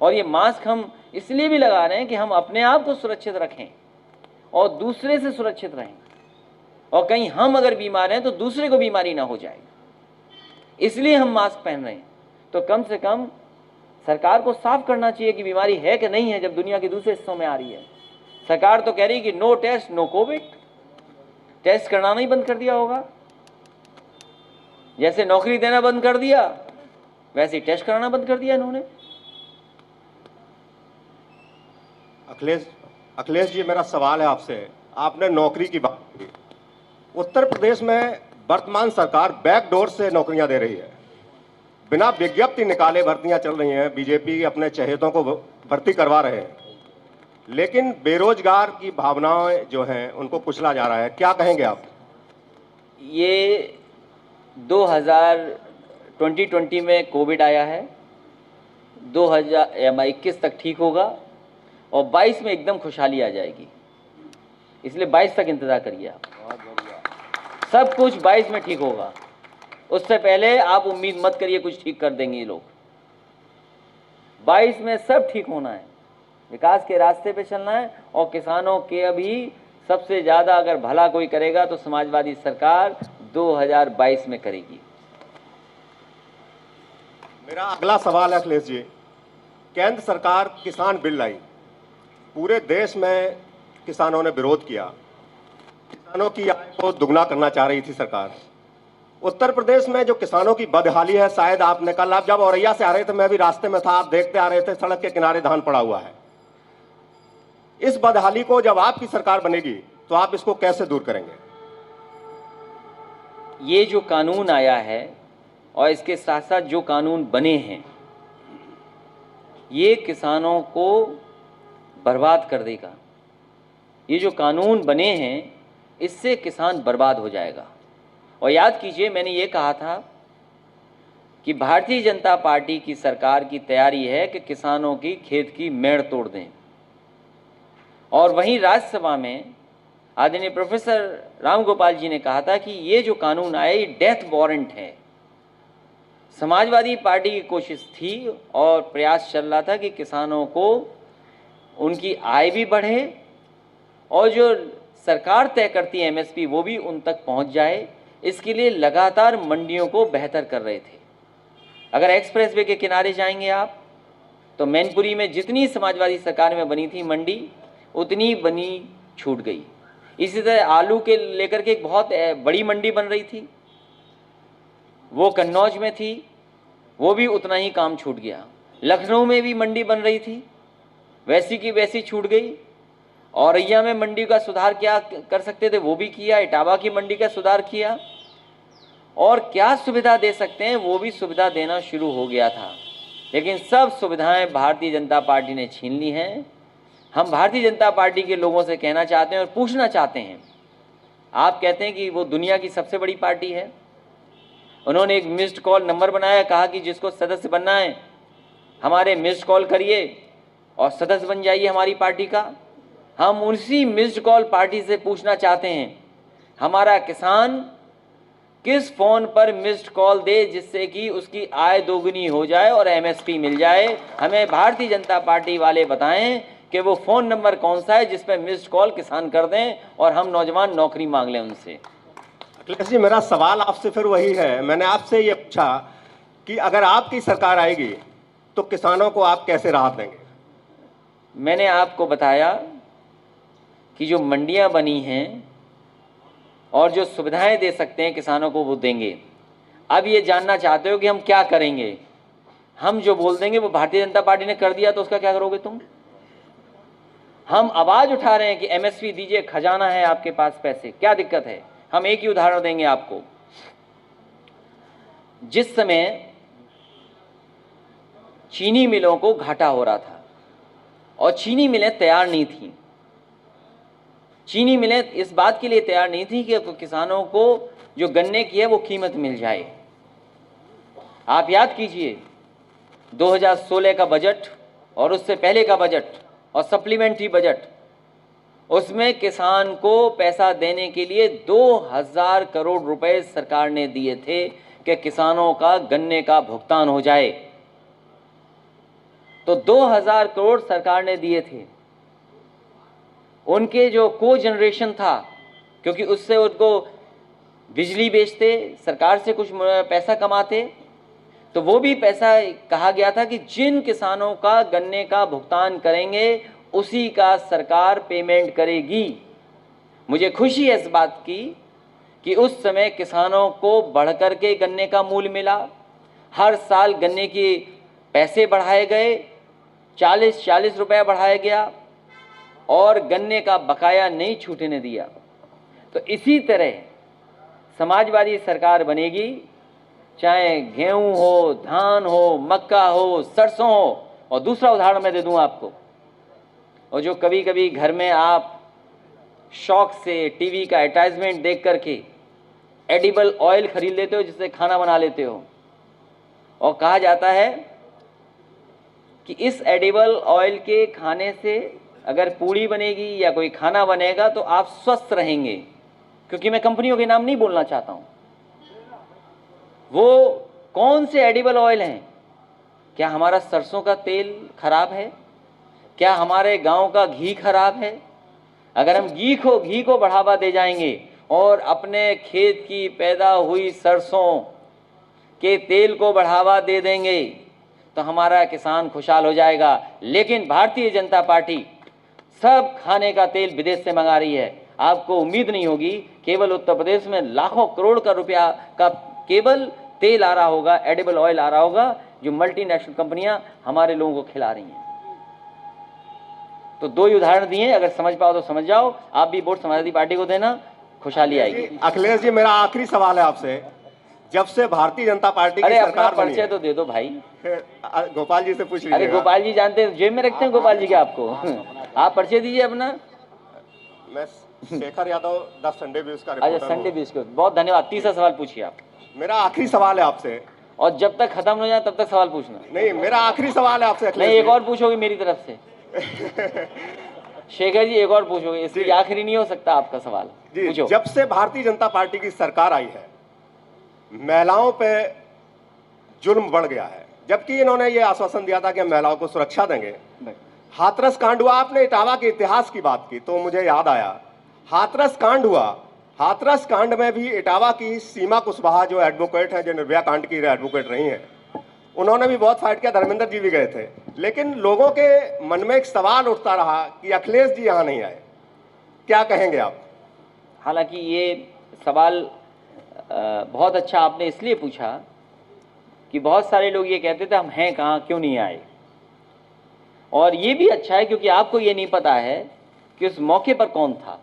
और ये मास्क हम इसलिए भी लगा रहे हैं कि हम अपने आप को सुरक्षित रखें और दूसरे से सुरक्षित रहें, और कहीं हम अगर बीमार हैं तो दूसरे को बीमारी ना हो जाए, इसलिए हम मास्क पहन रहे हैं। तो कम से कम सरकार को साफ करना चाहिए कि बीमारी है कि नहीं है, जब दुनिया के दूसरे हिस्सों में आ रही है। सरकार तो कह रही है कि no test no Covid, test करना नहीं बंद कर दिया होगा। जैसे नौकरी देना बंद कर दिया, वैसे ही टेस्ट कराना बंद कर दिया इन्होंने। अखिलेश जी, मेरा सवाल है आपसे, आपने नौकरी की बात की, उत्तर प्रदेश में वर्तमान सरकार बैकडोर से नौकरियां दे रही है, बिना विज्ञप्ति निकाले भर्तियां चल रही हैं। बीजेपी अपने चहेतों को भर्ती करवा रहे हैं, लेकिन बेरोजगार की भावनाएं जो हैं उनको कुचला जा रहा है। क्या कहेंगे आप? ये 2020 में कोविड आया है, 2021 तक ठीक होगा और 22 में एकदम खुशहाली आ जाएगी। इसलिए 22 तक इंतजार करिए आप, सब कुछ 22 में ठीक होगा। उससे पहले आप उम्मीद मत करिए कुछ ठीक कर देंगे ये लोग। 22 में सब ठीक होना है, विकास के रास्ते पे चलना है और किसानों के अभी सबसे ज़्यादा अगर भला कोई करेगा तो समाजवादी सरकार 2022 में करेगी। मेरा अगला सवाल है अखिलेश जी, केंद्र सरकार किसान बिल लाई, पूरे देश में किसानों ने विरोध किया, किसानों की आय को दुगना करना चाह रही थी सरकार। उत्तर प्रदेश में जो किसानों की बदहाली है, शायद आपने कल, आप जब औरैया से आ रहे थे, मैं भी रास्ते में था, आप देखते आ रहे थे सड़क के किनारे धान पड़ा हुआ है। इस बदहाली को जब आपकी सरकार बनेगी तो आप इसको कैसे दूर करेंगे? ये जो कानून आया है और इसके साथ साथ जो कानून बने हैं, ये किसानों को बर्बाद कर देगा। ये जो कानून बने हैं इससे किसान बर्बाद हो जाएगा। और याद कीजिए, मैंने ये कहा था कि भारतीय जनता पार्टी की सरकार की तैयारी है कि किसानों की खेत की मेड़ तोड़ दें। और वहीं राज्यसभा में आदरणीय प्रोफेसर राम गोपाल जी ने कहा था कि ये जो कानून आया ये डेथ वारंट है। समाजवादी पार्टी की कोशिश थी और प्रयास चल रहा था कि किसानों को उनकी आय भी बढ़े और जो सरकार तय करती है एमएसपी वो भी उन तक पहुंच जाए। इसके लिए लगातार मंडियों को बेहतर कर रहे थे। अगर एक्सप्रेसवे के किनारे जाएंगे आप तो मैनपुरी में जितनी समाजवादी सरकार में बनी थी मंडी, उतनी बनी छूट गई। इसी तरह आलू के लेकर के एक बहुत बड़ी मंडी बन रही थी, वो कन्नौज में थी, वो भी उतना ही काम छूट गया। लखनऊ में भी मंडी बन रही थी, वैसी की वैसी छूट गई। औरैया में मंडी का सुधार क्या कर सकते थे वो भी किया, इटावा की मंडी का सुधार किया और क्या सुविधा दे सकते हैं वो भी सुविधा देना शुरू हो गया था। लेकिन सब सुविधाएं भारतीय जनता पार्टी ने छीन ली हैं। हम भारतीय जनता पार्टी के लोगों से कहना चाहते हैं और पूछना चाहते हैं, आप कहते हैं कि वो दुनिया की सबसे बड़ी पार्टी है। उन्होंने एक मिस्ड कॉल नंबर बनाया, कहा कि जिसको सदस्य बनना है हमारे मिस्ड कॉल करिए और सदस्य बन जाइए हमारी पार्टी का। हम उसी मिस्ड कॉल पार्टी से पूछना चाहते हैं, हमारा किसान किस फ़ोन पर मिस्ड कॉल दे जिससे कि उसकी आय दोगुनी हो जाए और एमएसपी मिल जाए। हमें भारतीय जनता पार्टी वाले बताएं कि वो फ़ोन नंबर कौन सा है जिस पर मिस्ड कॉल किसान कर दें और हम नौजवान नौकरी मांग लें उनसे। अखिलेश जी, मेरा सवाल आपसे फिर वही है, मैंने आपसे ये पूछा कि अगर आपकी सरकार आएगी तो किसानों को आप कैसे राहत देंगे? मैंने आपको बताया कि जो मंडियां बनी हैं और जो सुविधाएं दे सकते हैं किसानों को वो देंगे। अब ये जानना चाहते हो कि हम क्या करेंगे? हम जो बोल देंगे वो भारतीय जनता पार्टी ने कर दिया तो उसका क्या करोगे तुम? हम आवाज़ उठा रहे हैं कि एमएसपी दीजिए, खजाना है आपके पास पैसे, क्या दिक्कत है? हम एक ही उदाहरण देंगे आपको। जिस समय चीनी मिलों को घाटा हो रहा था और चीनी मिलें तैयार नहीं थी, चीनी मिलें इस बात के लिए तैयार नहीं थी कि किसानों को जो गन्ने की है वो कीमत मिल जाए। आप याद कीजिए 2016 का बजट और उससे पहले का बजट और सप्लीमेंट्री बजट, उसमें किसान को पैसा देने के लिए 2000 करोड़ रुपए सरकार ने दिए थे कि किसानों का गन्ने का भुगतान हो जाए। तो 2000 करोड़ सरकार ने दिए थे। उनके जो को जनरेशन था, क्योंकि उससे उनको बिजली बेचते, सरकार से कुछ पैसा कमाते, तो वो भी पैसा कहा गया था कि जिन किसानों का गन्ने का भुगतान करेंगे उसी का सरकार पेमेंट करेगी। मुझे खुशी है इस बात की कि उस समय किसानों को बढ़कर के गन्ने का मूल्य मिला। हर साल गन्ने के पैसे बढ़ाए गए, 40 रुपया बढ़ाया गया और गन्ने का बकाया नहीं छूटने दिया। तो इसी तरह समाजवादी सरकार बनेगी, चाहे गेहूं हो, धान हो, मक्का हो, सरसों हो। और दूसरा उदाहरण मैं दे दूं आपको, और जो कभी कभी घर में आप शौक से टीवी का एडवर्टाइजमेंट देख करके एडिबल ऑयल खरीद लेते हो जिससे खाना बना लेते हो, और कहा जाता है कि इस एडिबल ऑयल के खाने से अगर पूड़ी बनेगी या कोई खाना बनेगा तो आप स्वस्थ रहेंगे। क्योंकि मैं कंपनियों के नाम नहीं बोलना चाहता हूं, वो कौन से एडिबल ऑयल हैं? क्या हमारा सरसों का तेल खराब है? क्या हमारे गांव का घी खराब है? अगर हम घी को बढ़ावा दे जाएंगे और अपने खेत की पैदा हुई सरसों के तेल को बढ़ावा दे देंगे तो हमारा किसान खुशहाल हो जाएगा। लेकिन भारतीय जनता पार्टी सब खाने का तेल विदेश से मंगा रही है। आपको उम्मीद नहीं होगी, केवल उत्तर प्रदेश में लाखों करोड़ का रुपया का केवल तेल आ रहा होगा, एडिबल ऑयल आ रहा होगा, जो मल्टीनेशनल कंपनियां हमारे लोगों को खिला रही हैं। तो दो ही उदाहरण दिए, अगर समझ पाओ तो समझ जाओ। आप भी वोट समाजवादी पार्टी को देना, खुशहाली आएगी। अखिलेश जी, मेरा आखिरी सवाल है आपसे, जब से भारतीय जनता पार्टी की सरकार बनी परिचय तो दे दो भाई। गोपाल जी से पूछ लीजिए। अरे गोपाल जी जानते हैं, जेब में रखते हैं गोपाल जी के आपको। आप परिचय दीजिए अपना। मैं Shekhar Yadav, the Sunday views का अच्छा, रिपोर्टर हूं। संडे व्यूज को बहुत धन्यवाद। तीसरा सवाल पूछिए आप। मेरा आखिरी सवाल है आपसे, और जब तक खत्म हो जाए तब तक सवाल पूछना। नहीं, मेरा आखिरी सवाल है आपसे अखिलेश नहीं, एक जी। और पूछोगे मेरी तरफ से। शेखर जी एक और पूछोगे, इसलिए आखिरी नहीं हो सकता आपका सवाल। जी, पूछो। जब से भारतीय जनता पार्टी की सरकार आई है, महिलाओं पे जुल्म बढ़ गया है, जबकि इन्होंने ये आश्वासन दिया था कि हम महिलाओं को सुरक्षा देंगे। हाथरस कांड हुआ, आपने इटावा के इतिहास की बात की तो मुझे याद आया, हाथरस कांड हुआ। हाथरस कांड में भी इटावा की सीमा कुशवाहा जो एडवोकेट हैं, जो निर्भया कांड की एडवोकेट रही हैं, उन्होंने भी बहुत फाइट किया। धर्मेंद्र जी भी गए थे, लेकिन लोगों के मन में एक सवाल उठता रहा कि अखिलेश जी यहां नहीं आए। क्या कहेंगे आप? हालांकि ये सवाल बहुत अच्छा आपने इसलिए पूछा कि बहुत सारे लोग ये कहते थे हम हैं कहाँ, क्यों नहीं आए। और ये भी अच्छा है क्योंकि आपको ये नहीं पता है कि उस मौके पर कौन था,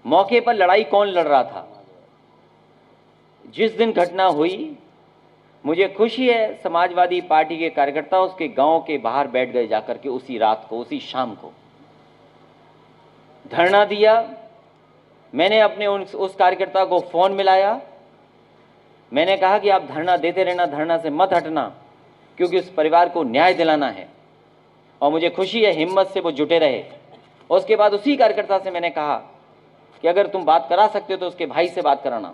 मौके पर लड़ाई कौन लड़ रहा था। जिस दिन घटना हुई, मुझे खुशी है समाजवादी पार्टी के कार्यकर्ता उसके गांव के बाहर बैठ गए जाकर के, उसी रात को, उसी शाम को धरना दिया। मैंने अपने उस कार्यकर्ता को फोन मिलाया, मैंने कहा कि आप धरना देते रहना, धरना से मत हटना, क्योंकि उस परिवार को न्याय दिलाना है। और मुझे खुशी है हिम्मत से वो जुटे रहे। उसके बाद उसी कार्यकर्ता से मैंने कहा कि अगर तुम बात करा सकते हो तो उसके भाई से बात कराना।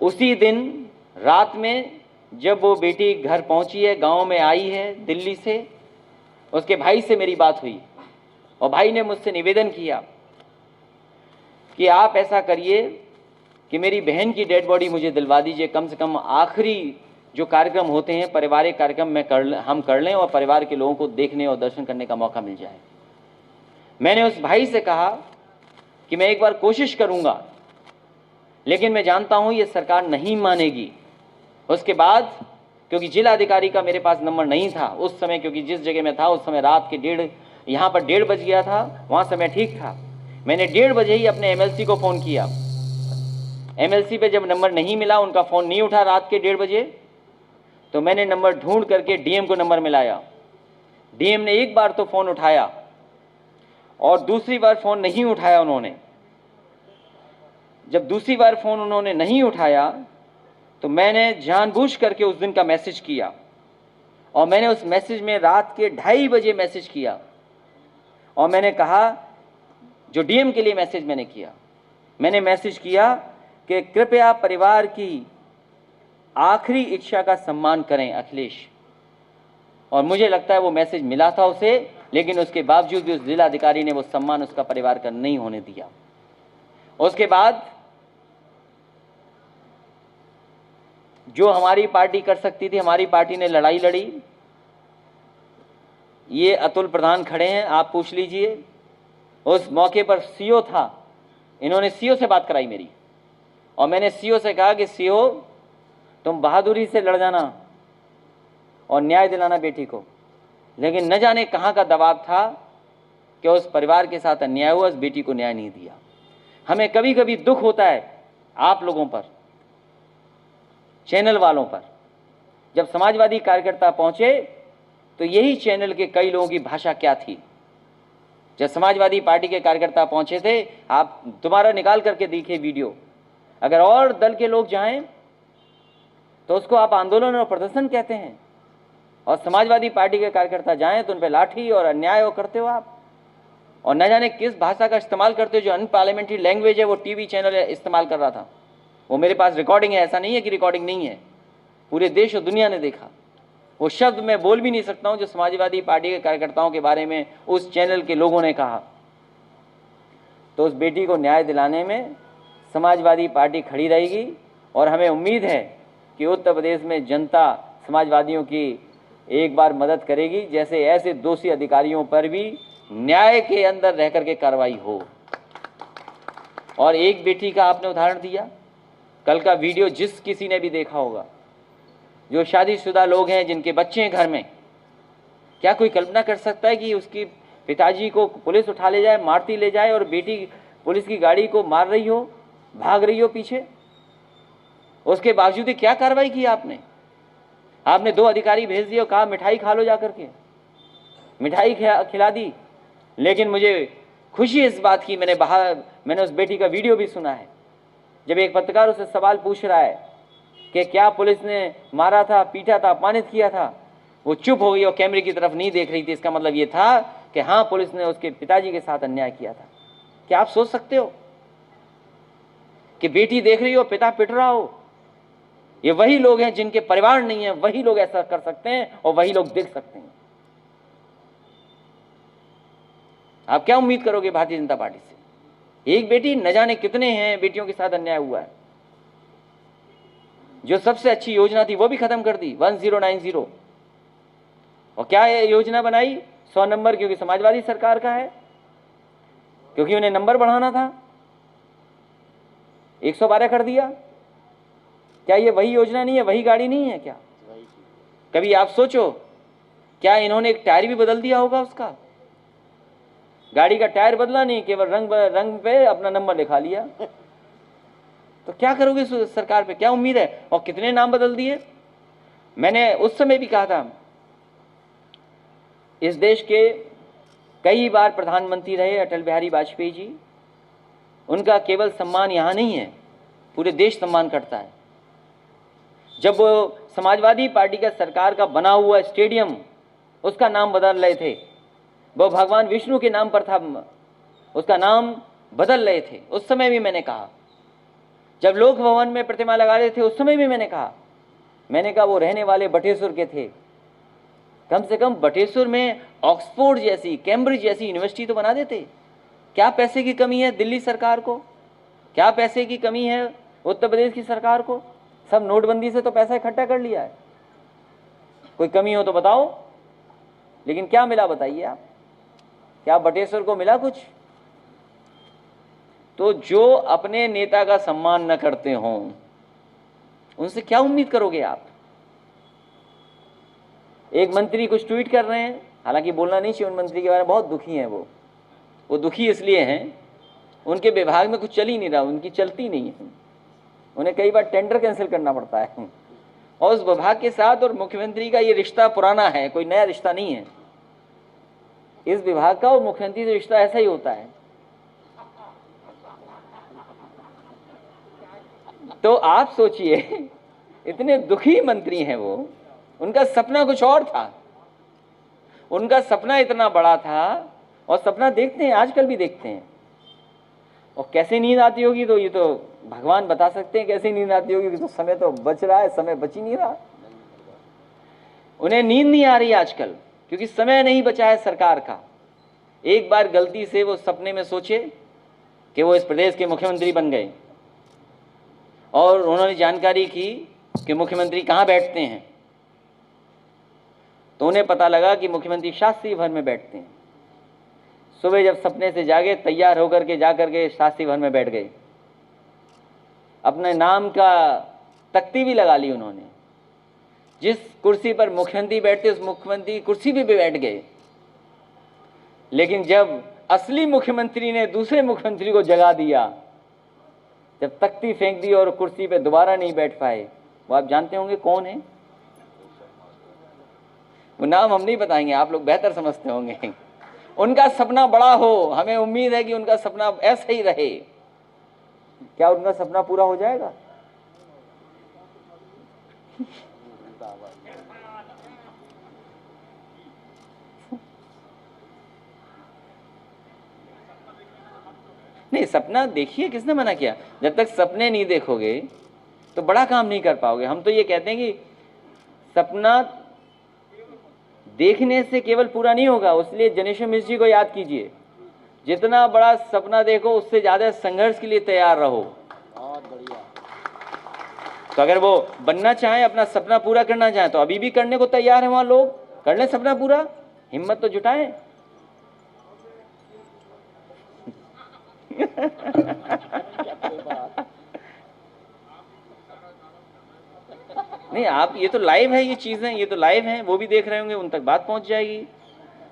उसी दिन रात में जब वो बेटी घर पहुंची है, गांव में आई है दिल्ली से, उसके भाई से मेरी बात हुई और भाई ने मुझसे निवेदन किया कि आप ऐसा करिए कि मेरी बहन की डेड बॉडी मुझे दिलवा दीजिए, कम से कम आखिरी जो कार्यक्रम होते हैं पारिवारिक कार्यक्रम हम कर लें और परिवार के लोगों को देखने और दर्शन करने का मौका मिल जाए। मैंने उस भाई से कहा कि मैं एक बार कोशिश करूंगा, लेकिन मैं जानता हूं ये सरकार नहीं मानेगी। उसके बाद क्योंकि जिला अधिकारी का मेरे पास नंबर नहीं था उस समय, क्योंकि जिस जगह मैं था उस समय रात के यहाँ पर 1:30 बज गया था, वहाँ समय ठीक था। मैंने 1:30 बजे ही अपने एमएलसी को फ़ोन किया। एमएलसी पे जब नंबर नहीं मिला, उनका फ़ोन नहीं उठा रात के 1:30 बजे, तो मैंने नंबर ढूंढ करके डीएम को नंबर मिलाया। डीएम ने एक बार तो फ़ोन उठाया और दूसरी बार फ़ोन नहीं उठाया उन्होंने। जब दूसरी बार फ़ोन उन्होंने नहीं उठाया तो मैंने जानबूझ करके उस दिन का मैसेज किया और मैंने उस मैसेज में रात के 2:30 बजे मैसेज किया और मैंने कहा, जो डीएम के लिए मैसेज मैंने किया, मैंने मैसेज किया कि कृपया परिवार की आखिरी इच्छा का सम्मान करें अखिलेश। और मुझे लगता है वो मैसेज मिला था उसे, लेकिन उसके बावजूद भी उस जिला अधिकारी ने वो सम्मान उसका परिवार का नहीं होने दिया। उसके बाद जो हमारी पार्टी कर सकती थी, हमारी पार्टी ने लड़ाई लड़ी। ये अतुल प्रधान खड़े हैं, आप पूछ लीजिए। उस मौके पर सीओ था, इन्होंने सीओ से बात कराई मेरी और मैंने सीओ से कहा कि सीओ तुम बहादुरी से लड़ जाना और न्याय दिलाना बेटी को। लेकिन न जाने कहाँ का दबाव था कि उस परिवार के साथ अन्याय हुआ, उस बेटी को न्याय नहीं दिया। हमें कभी कभी दुख होता है आप लोगों पर, चैनल वालों पर। जब समाजवादी कार्यकर्ता पहुंचे तो यही चैनल के कई लोगों की भाषा क्या थी। जब समाजवादी पार्टी के कार्यकर्ता पहुंचे थे, आप दोबारा निकाल करके देखिए वीडियो, अगर और दल के लोग जाएं तो उसको आप आंदोलन और प्रदर्शन कहते हैं, और समाजवादी पार्टी के कार्यकर्ता जाएं तो उन पर लाठी और अन्याय करते हो आप, और न जाने किस भाषा का इस्तेमाल करते हो। जो अनपार्लियामेंट्री लैंग्वेज है वो टीवी चैनल इस्तेमाल कर रहा था, वो मेरे पास रिकॉर्डिंग है, ऐसा नहीं है कि रिकॉर्डिंग नहीं है, पूरे देश और दुनिया ने देखा। वो शब्द मैं बोल भी नहीं सकता हूं जो समाजवादी पार्टी के कार्यकर्ताओं के बारे में उस चैनल के लोगों ने कहा। तो उस बेटी को न्याय दिलाने में समाजवादी पार्टी खड़ी रहेगी, और हमें उम्मीद है कि उत्तर प्रदेश में जनता समाजवादियों की एक बार मदद करेगी, जैसे ऐसे दोषी अधिकारियों पर भी न्याय के अंदर रह करके कार्रवाई हो। और एक बेटी का आपने उदाहरण दिया, कल का वीडियो जिस किसी ने भी देखा होगा, जो शादीशुदा लोग हैं जिनके बच्चे हैं घर में, क्या कोई कल्पना कर सकता है कि उसकी पिताजी को पुलिस उठा ले जाए, मारती ले जाए, और बेटी पुलिस की गाड़ी को मार रही हो, भाग रही हो पीछे? उसके बावजूद क्या कार्रवाई की आपने? आपने 2 अधिकारी भेज दिए और कहा मिठाई खा लो, जा करके मिठाई खिला दी। लेकिन मुझे खुशी इस बात की, मैंने उस बेटी का वीडियो भी सुना है, जब एक पत्रकार उससे सवाल पूछ रहा है कि क्या पुलिस ने मारा था, पीटा था, अपमानित किया था, वो चुप हो गई और कैमरे की तरफ नहीं देख रही थी। इसका मतलब ये था कि हाँ, पुलिस ने उसके पिताजी के साथ अन्याय किया था। क्या आप सोच सकते हो कि बेटी देख रही हो, पिता पिट रहा हो? ये वही लोग हैं जिनके परिवार नहीं है, वही लोग ऐसा कर सकते हैं और वही लोग देख सकते हैं। आप क्या उम्मीद करोगे भारतीय जनता पार्टी से? एक बेटी, न जाने कितने हैं बेटियों के साथ अन्याय हुआ है। जो सबसे अच्छी योजना थी वो भी खत्म कर दी, 1090। और क्या ये योजना बनाई? 100 नंबर, क्योंकि समाजवादी सरकार का है, क्योंकि उन्हें नंबर बढ़ाना था, 112 कर दिया। क्या ये वही योजना नहीं है, वही गाड़ी नहीं है क्या? कभी आप सोचो, क्या इन्होंने एक टायर भी बदल दिया होगा? उसका गाड़ी का टायर बदला नहीं, केवल रंग पे अपना नंबर लिखा लिया। तो क्या करोगे सरकार पे? क्या उम्मीद है? और कितने नाम बदल दिए। मैंने उस समय भी कहा था, इस देश के कई बार प्रधानमंत्री रहे अटल बिहारी वाजपेयी जी, उनका केवल सम्मान यहाँ नहीं है, पूरे देश सम्मान करता है। जब वो समाजवादी पार्टी का सरकार का बना हुआ स्टेडियम, उसका नाम बदल रहे थे, वो भगवान विष्णु के नाम पर था, उसका नाम बदल रहे थे, उस समय भी मैंने कहा। जब लोक भवन में प्रतिमा लगा रहे थे, उस समय भी मैंने कहा वो रहने वाले बटेश्वर के थे। कम से कम बटेश्वर में ऑक्सफोर्ड जैसी, कैम्ब्रिज जैसी यूनिवर्सिटी तो बना देते। क्या पैसे की कमी है दिल्ली सरकार को? क्या पैसे की कमी है उत्तर प्रदेश की सरकार को? सब नोटबंदी से तो पैसा इकट्ठा कर लिया है। कोई कमी हो तो बताओ। लेकिन क्या मिला बताइए आप? क्या बटेश्वर को मिला कुछ? तो जो अपने नेता का सम्मान न करते हों, उनसे क्या उम्मीद करोगे आप? एक मंत्री कुछ ट्वीट कर रहे हैं, हालांकि बोलना नहीं चाहिए उन मंत्री के बारे में, बहुत दुखी हैं वो दुखी इसलिए हैं, उनके विभाग में कुछ चल ही नहीं रहा, उनकी चलती नहीं है, उन्हें कई बार टेंडर कैंसिल करना पड़ता है। और उस विभाग के साथ और मुख्यमंत्री का ये रिश्ता पुराना है, कोई नया रिश्ता नहीं है। इस विभाग का और मुख्यमंत्री से रिश्ता ऐसा ही होता है। तो आप सोचिए, इतने दुखी मंत्री हैं वो, उनका सपना कुछ और था, उनका सपना इतना बड़ा था, और सपना देखते हैं, आजकल भी देखते हैं। और कैसे नींद आती होगी तो ये तो भगवान बता सकते हैं कैसे नींद आती होगी, तो समय तो बच रहा है, समय बच ही नहीं रहा। उन्हें नींद नहीं आ रही आजकल, क्योंकि समय नहीं बचा है सरकार का। एक बार गलती से वो सपने में सोचे कि वो इस प्रदेश के मुख्यमंत्री बन गए, और उन्होंने जानकारी की कि मुख्यमंत्री कहाँ बैठते हैं, तो उन्हें पता लगा कि मुख्यमंत्री शास्त्री भवन में बैठते हैं। सुबह जब सपने से जागे, तैयार होकर के जाकर के शास्त्री भवन में बैठ गए, अपने नाम का तख्ती भी लगा ली उन्होंने। जिस कुर्सी पर मुख्यमंत्री बैठते उस मुख्यमंत्री कुर्सी भी बैठ गए। लेकिन जब असली मुख्यमंत्री ने दूसरे मुख्यमंत्री को जगा दिया जब तख्ती फेंक दी और कुर्सी पे दोबारा नहीं बैठ पाए, वो आप जानते होंगे कौन है? वो नाम हम नहीं बताएंगे, आप लोग बेहतर समझते होंगे। उनका सपना बड़ा हो, हमें उम्मीद है कि उनका सपना ऐसा ही रहे। क्या उनका सपना पूरा हो जाएगा? नहीं, सपना देखिए, किसने मना किया? जब तक सपने नहीं देखोगे तो बड़ा काम नहीं कर पाओगे। हम तो ये कहते हैं कि सपना देखने से केवल पूरा नहीं होगा, इसलिए जनेश्वर मिश्र जी को याद कीजिए, जितना बड़ा सपना देखो उससे ज्यादा संघर्ष के लिए तैयार रहो। तो अगर वो बनना चाहें, अपना सपना पूरा करना चाहें, तो अभी भी करने को तैयार है वहां लोग, कर लें सपना पूरा, हिम्मत तो जुटाएं। नहीं, आप ये तो लाइव है, ये चीजें ये तो लाइव हैं, वो भी देख रहे होंगे, उन तक बात पहुंच जाएगी।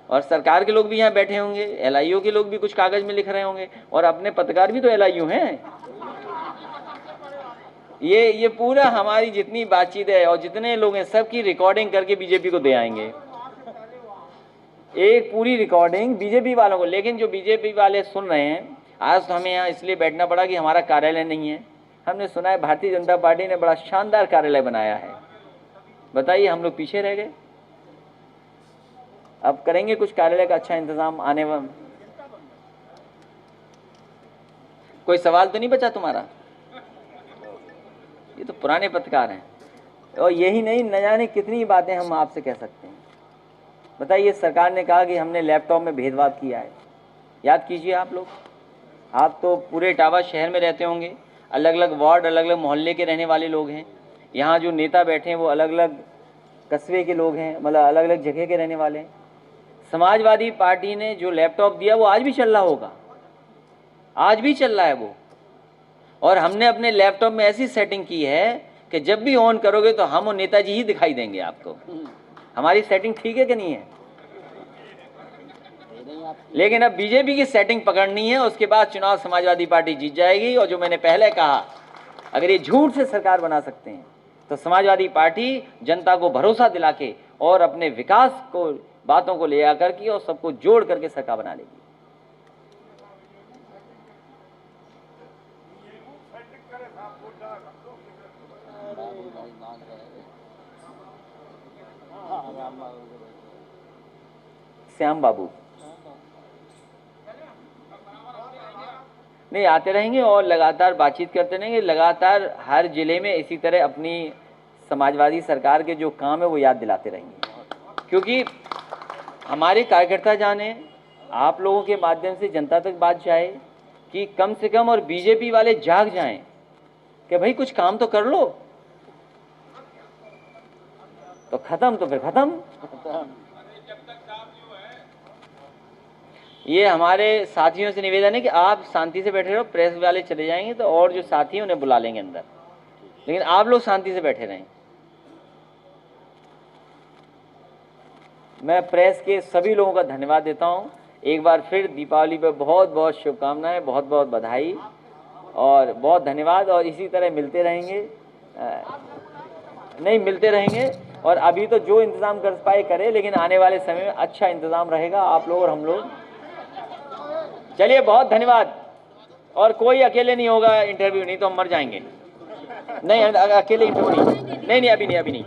और सरकार के लोग भी यहाँ बैठे होंगे, एलआईओ के लोग भी कुछ कागज में लिख रहे होंगे, और अपने पत्रकार भी तो एलआईओ हैं। ये पूरा हमारी जितनी बातचीत है और जितने लोग हैं सबकी रिकॉर्डिंग करके बीजेपी को दे आएंगे, एक पूरी रिकॉर्डिंग बीजेपी वालों को। लेकिन जो बीजेपी वाले सुन रहे हैं, आज तो हमें यहाँ इसलिए बैठना पड़ा कि हमारा कार्यालय नहीं है। हमने सुना है भारतीय जनता पार्टी ने बड़ा शानदार कार्यालय बनाया है, बताइए हम लोग पीछे रह गए। अब करेंगे कुछ कार्यालय का अच्छा इंतजाम आने वाले। कोई सवाल तो नहीं बचा तुम्हारा? ये तो पुराने पत्रकार हैं, और यही नहीं, न जाने कितनी बातें हम आपसे कह सकते हैं। बताइए, सरकार ने कहा कि हमने लैपटॉप में भेदभाव किया है। याद कीजिए आप लोग, आप तो पूरे इटावा शहर में रहते होंगे, अलग अलग वार्ड, अलग अलग मोहल्ले के रहने वाले लोग हैं। यहाँ जो नेता बैठे हैं वो अलग अलग कस्बे के लोग हैं, मतलब अलग अलग जगह के रहने वाले हैं। समाजवादी पार्टी ने जो लैपटॉप दिया वो आज भी चल रहा होगा, आज भी चल रहा है वो। और हमने अपने लैपटॉप में ऐसी सेटिंग की है कि जब भी ऑन करोगे तो हम और नेताजी ही दिखाई देंगे आपको। हमारी सेटिंग ठीक है कि नहीं है? लेकिन अब बीजेपी की सेटिंग पकड़नी है, उसके बाद चुनाव समाजवादी पार्टी जीत जाएगी। और जो मैंने पहले कहा, अगर ये झूठ से सरकार बना सकते हैं तो समाजवादी पार्टी जनता को भरोसा दिला के और अपने विकास को बातों को ले आकर के और सबको जोड़ करके सरकार बना लेगी। श्याम बाबू नहीं, आते रहेंगे और लगातार बातचीत करते रहेंगे। लगातार हर जिले में इसी तरह अपनी समाजवादी सरकार के जो काम है वो याद दिलाते रहेंगे, क्योंकि हमारे कार्यकर्ता जाने, आप लोगों के माध्यम से जनता तक बात जाए कि कम से कम, और बीजेपी वाले जाग जाएं कि भाई कुछ काम तो कर लो। तो खत्म तो फिर खत्म। ये हमारे साथियों से निवेदन है कि आप शांति से बैठे रहो, प्रेस वाले चले जाएंगे तो और जो साथी हैं उन्हें बुला लेंगे अंदर, लेकिन आप लोग शांति से बैठे रहें। मैं प्रेस के सभी लोगों का धन्यवाद देता हूं। एक बार फिर दीपावली पर बहुत बहुत शुभकामनाएं, बहुत बहुत बधाई और बहुत धन्यवाद। और इसी तरह मिलते रहेंगे, नहीं मिलते रहेंगे। और अभी तो जो इंतज़ाम कर पाए करें, लेकिन आने वाले समय में अच्छा इंतज़ाम रहेगा, आप लोग और हम लोग। चलिए, बहुत धन्यवाद। और कोई अकेले नहीं होगा इंटरव्यू, नहीं तो हम मर जाएंगे। नहीं, अकेले इंटरव्यू नहीं, अभी नहीं।